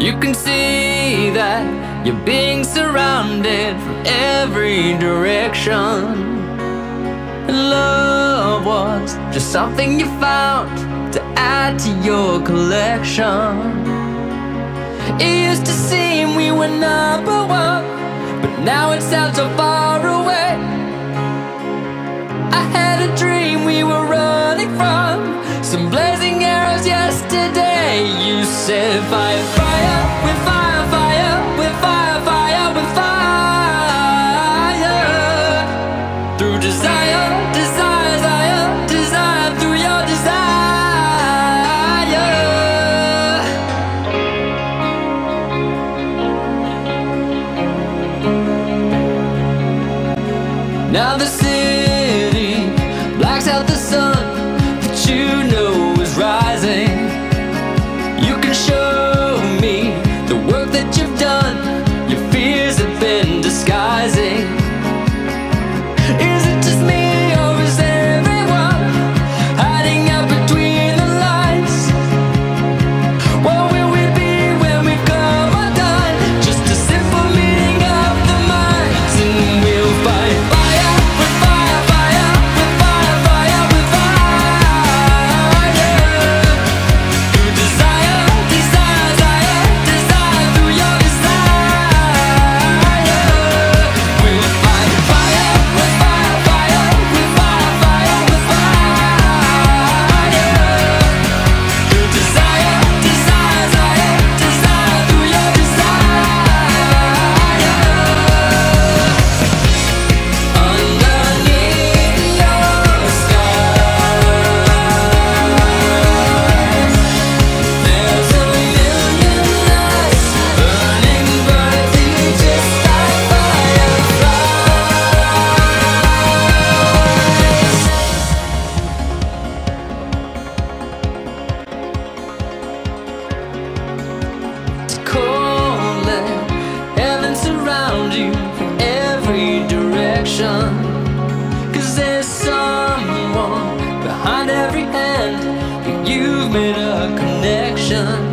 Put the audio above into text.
You can see that you're being surrounded from every direction. And love was just something you found to add to your collection. It used to seem we were number one, but now it sounds so far away. I had a dream we were running from some blazing arrows yesterday. You said fire, fire, with fire, fire, with fire, fire, with fire. Through desire, desire, desire, desire, through your desire. Now the city blacks out the sun that you know is rising. You can show me the work that you've done, your fears have been disguising. Is it just me or is everyone hiding out between the lines? What will we be when we come undone? Just a simple meeting of the minds, and we'll fight fire with fire, fire with fire, fire with fire. Through desire, desire, desire, desire, through your desire. We'll fight fire with fire, fire with fire, fire with fire. Through desire, desire, desire, desire, through your desire. Underneath your skies, there's a million lights burning brightly, just like fireflies. It's cold, let heaven surround you from every direction. 'Cause there's someone behind every hand, and you've made a connection.